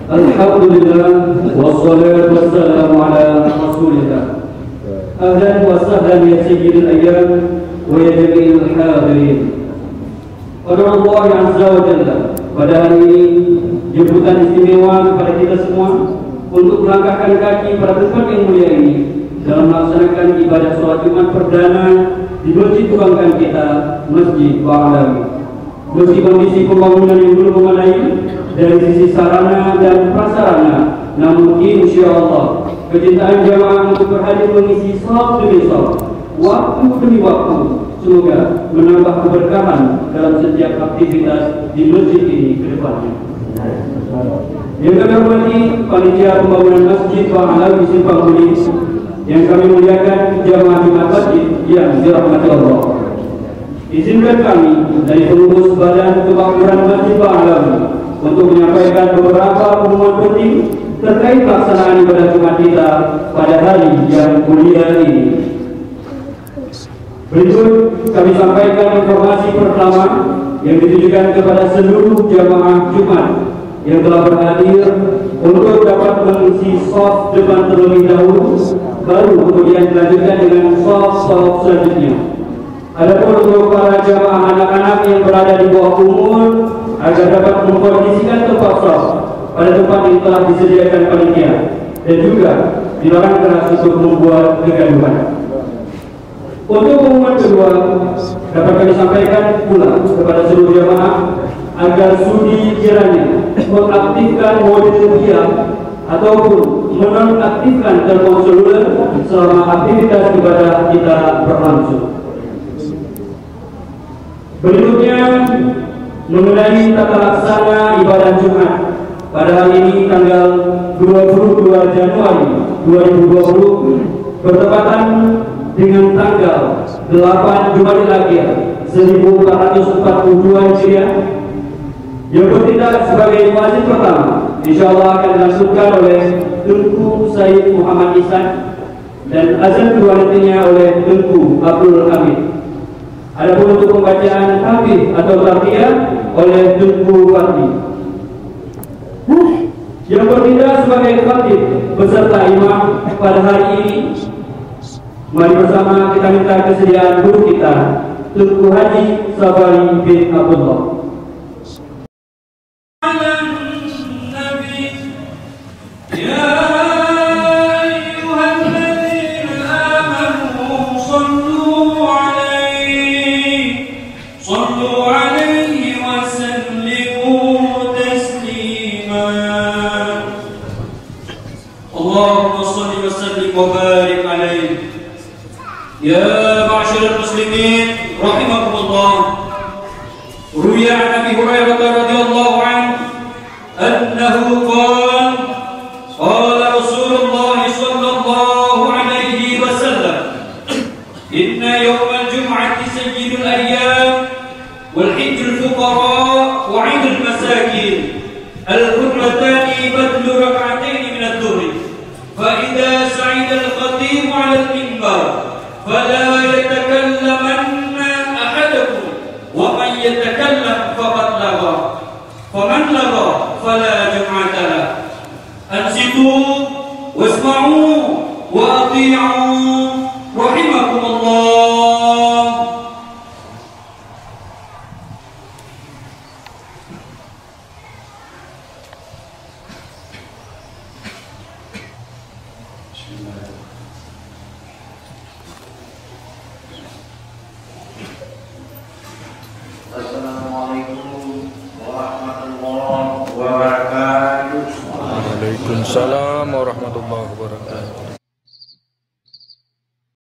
Alhamdulillah wassalatu wassalamu ala Rasulillah. Ahlan wa sahlan ya sayyidil ayyam wa ya jami'il hadirin. Pada Allah Azza wa Jalla, pada hari ini jemputan istimewa kepada kita semua untuk melangkahkan kaki pada tempat yang mulia ini dalam melaksanakan ibadah sholat Jumat perdana di Masjid Kebanggaan kita, Masjid Ba'alawi. Meski kondisi pembangunan yang belum memadai dari sisi sarana dan prasarana, namun insyaallah kecintaan jamaah untuk berhadir mengisi shaf demi shaf, waktu demi waktu, semoga menambah keberkahan dalam setiap aktivitas di masjid ini ke depannya. Yang kami hormati panitia pembangunan Masjid Ba'alawi Simpang Buli, yang kami muliakan jamaah Jumat Masjid yang dirahmati Allah. Izinkan kami dari pengurus Badan Kemakmuran Masjid Ba'alawi untuk menyampaikan beberapa pengumuman penting terkait pelaksanaan ibadah Jumat kita pada hari yang mulia ini. Berikut kami sampaikan informasi pertama yang ditujukan kepada seluruh jamaah Jumat yang telah berhadir untuk dapat mengisi shaf depan terlebih dahulu, baru kemudian dilanjutkan dengan shaf selanjutnya. Adapun untuk para jamaah anak-anak yang berada di bawah umur agar dapat mengkondisikan tempat shaf pada tempat yang telah disediakan panitia, dan juga dilarang keras untuk membuat kegaduhan. Untuk pengumuman kedua, dapat kami sampaikan pula kepada seluruh jamaah agar sudi kiranya mengaktifkan mode rupiah ataupun menonaktifkan telepon seluler selama aktivitas ibadah kita berlangsung. Berikutnya mengenai tata laksana ibadah Jumat pada hari ini tanggal 22 Januari 2020 bertepatan dengan tanggal 8 Jumadil Akhir 1442 Hijriah, yang bertindak sebagai muazzin pertama insyaallah akan dilangsungkan oleh Tunku Said Muhammad Ihsan, dan azan kedua nantinya oleh Tunku Abdul Hamid. Adapun untuk pembacaan hadis atau tarbiyah oleh Tunku Fatih. Yang bertindak sebagai khatib beserta imam pada hari ini, mari bersama kita minta kesediaan guru kita, Tunku Haji Sabari bin Abdullah. وبارك عليه. يا معشر المسلمين رحمكم الله، روي عن ابي هريره رضي الله عنه انه قال قال رسول الله صلى الله عليه وسلم ان يوم الجمعه سيد الايام والحج الفقراء وعيد المساكين الخطبتان بدل ركعتين من الظهر، فإذا صعد الخطيب على المنبر فلا يتكلمن أحدكم، ومن يتكلم فقد لغى، فمن لغى فلا جمعة له. أنصتوا واسمعوا وأطيعوا رحمكم الله. Assalamualaikum warahmatullahi wabarakatuh. Waalaikumsalam warahmatullahi wabarakatuh.